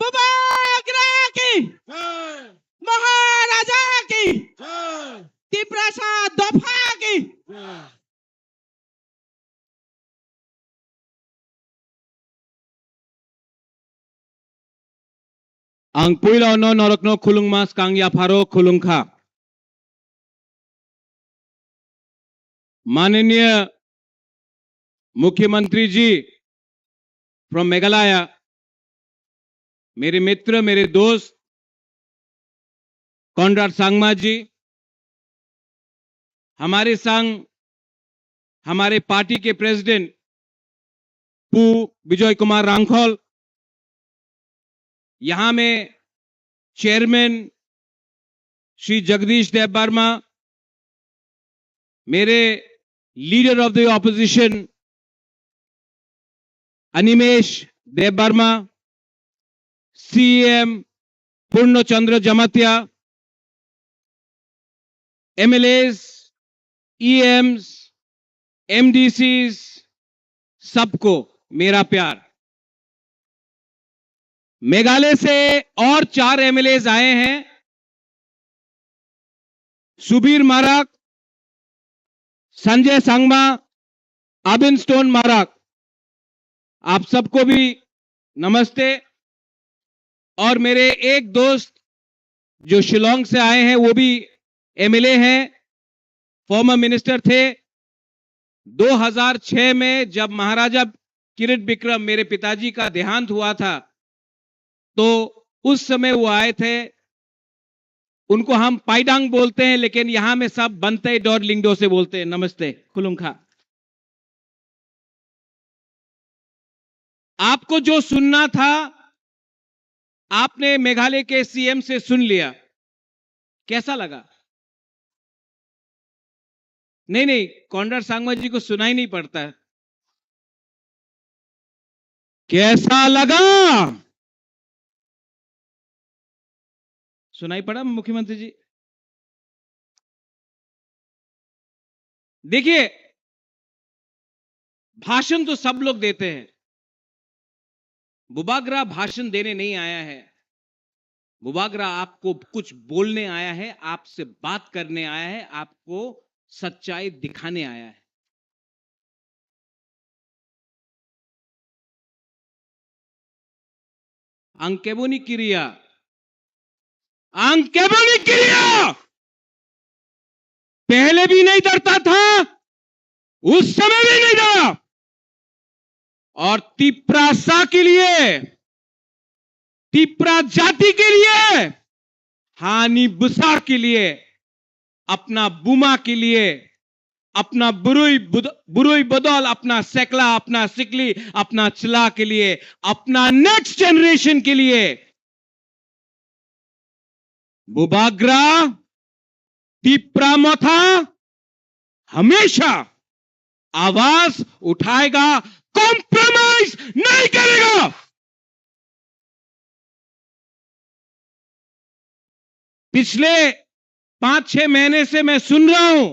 बुबाग्रा की महाराजा की त्रिपुरा दफा की Ang puilaw no norokno khulung mas kang ya pharo khulung kha. माननीय मुख्यमंत्री जी फ्रॉम मेघालय, मेरे मित्र, मेरे दोस्त कॉनराड सांगमा जी, हमारे संग हमारे पार्टी के प्रेसिडेंट पू विजय कुमार रांखोल, यहां में चेयरमैन श्री जगदीश देव वर्मा, मेरे leader of the opposition Animesh Dev Varma, CM Purnachandra Jamatia, MLAs, EMs, MDCs, सबको मेरा प्यार। मेघालय से और 4 एमएलएस आए हैं, सुबीर माराक, संजय सांगमा, अबिन स्टोन माराक, आप सबको भी नमस्ते। और मेरे एक दोस्त जो शिलोंग से आए हैं, वो भी एमएलए हैं, फॉर्मर मिनिस्टर थे। 2006 में जब महाराजा किरीट बिक्रम मेरे पिताजी का देहांत हुआ था, तो उस समय वो आए थे। उनको हम पाइडांग बोलते हैं, लेकिन यहां में सब बनते डॉर लिंगडो से बोलते हैं। नमस्ते, खुलुंखा। आपको जो सुनना था आपने मेघालय के सीएम से सुन लिया, कैसा लगा? नहीं, कॉनराड सांगमा जी को सुनाई नहीं पड़ता है। कैसा लगा? सुनाई पड़ा मुख्यमंत्री जी? देखिए, भाषण तो सब लोग देते हैं। बुबाग्रा भाषण देने नहीं आया है। बुबाग्रा आपको कुछ बोलने आया है, आपसे बात करने आया है, आपको सच्चाई दिखाने आया है। अंकेबोनी क्रिया, अंकेबोनी क्रिया पहले भी नहीं डरता था, उस समय भी नहीं डरा। और तिप्रासा के लिए, तिप्रा जाति के लिए, हानि बुसा के लिए, अपना बुमा के लिए, अपना बुरुई बदौल, अपना सेकला, अपना सिकली, अपना चिला के लिए, अपना नेक्स्ट जनरेशन के लिए बुबाग्रा तिप्रा मोथा हमेशा आवाज उठाएगा, कॉम्प्रोमाइज नहीं करेगा। पिछले 5-6 महीने से मैं सुन रहा हूं,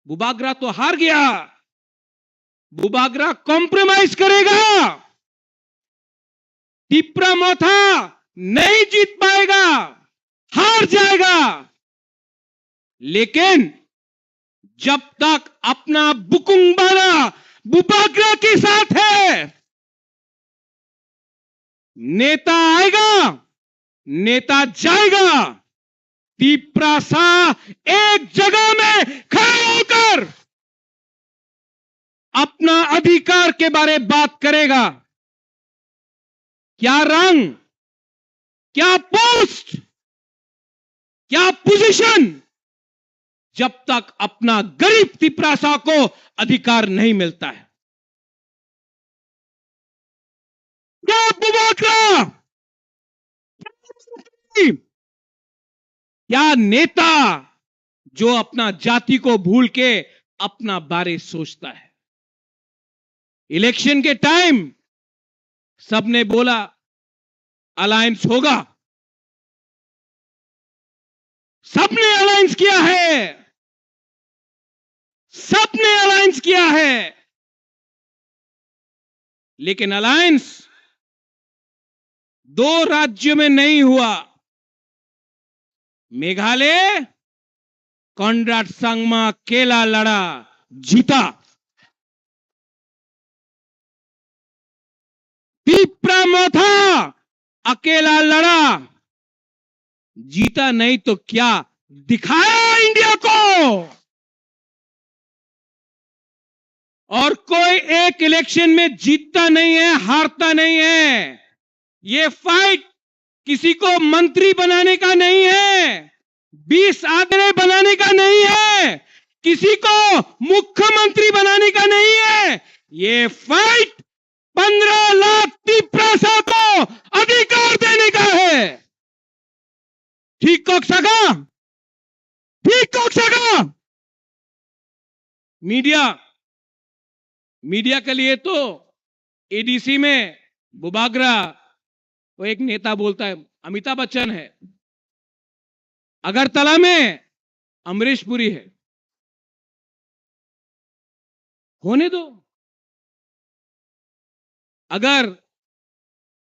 बुबाग्रा तो हार गया, बुबाग्रा कॉम्प्रोमाइज करेगा, तिप्रा मोथा नहीं जीत पाएगा, हार जाएगा। लेकिन जब तक अपना बुकुंबारा बुबाग्रा के साथ है, नेता आएगा, नेता जाएगा। तिप्रासा एक जगह में खड़े होकर अपना अधिकार के बारे में बात करेगा। क्या रंग, क्या पोस्ट, क्या पोजीशन, जब तक अपना गरीब तिप्रासा को अधिकार नहीं मिलता है। क्या बुबाग्रा, क्या नेता जो अपना जाति को भूल के अपना बारे सोचता है? इलेक्शन के टाइम सबने बोला अलायंस होगा, सबने अलायंस किया है, सबने अलायंस किया है। लेकिन अलायंस 2 राज्यों में नहीं हुआ। मेघालय कॉनराड संगमा अकेला लड़ा, जीता। तिप्रा मोथा अकेला लड़ा, जीता। नहीं तो क्या दिखाया इंडिया को। और कोई एक इलेक्शन में जीतता नहीं है, हारता नहीं है। ये फाइट किसी को मंत्री बनाने का नहीं है, 20 आंकड़े बनाने का नहीं है, किसी को मुख्यमंत्री बनाने का नहीं है। ये फाइट 15 लाख तिप्रासा को अधिकार देने का है। ठीक को सका, ठीक को सका। मीडिया के लिए तो एडीसी में बुबागरा, वो एक नेता बोलता है अमिताभ बच्चन है, अगरतला में अमरीश पुरी है। होने दो। अगर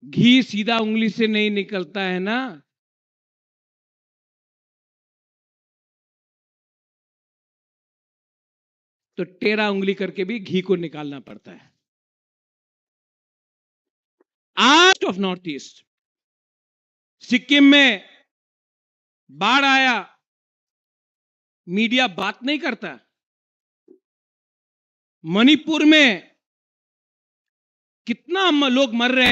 घी सीधा उंगली से नहीं निकलता है ना, तो टेढ़ा उंगली करके भी घी को निकालना पड़ता है। आज ऑफ नॉर्थ ईस्ट, सिक्किम में बाढ़ आया, मीडिया बात नहीं करता। मणिपुर में कितना लोग मर रहे हैं।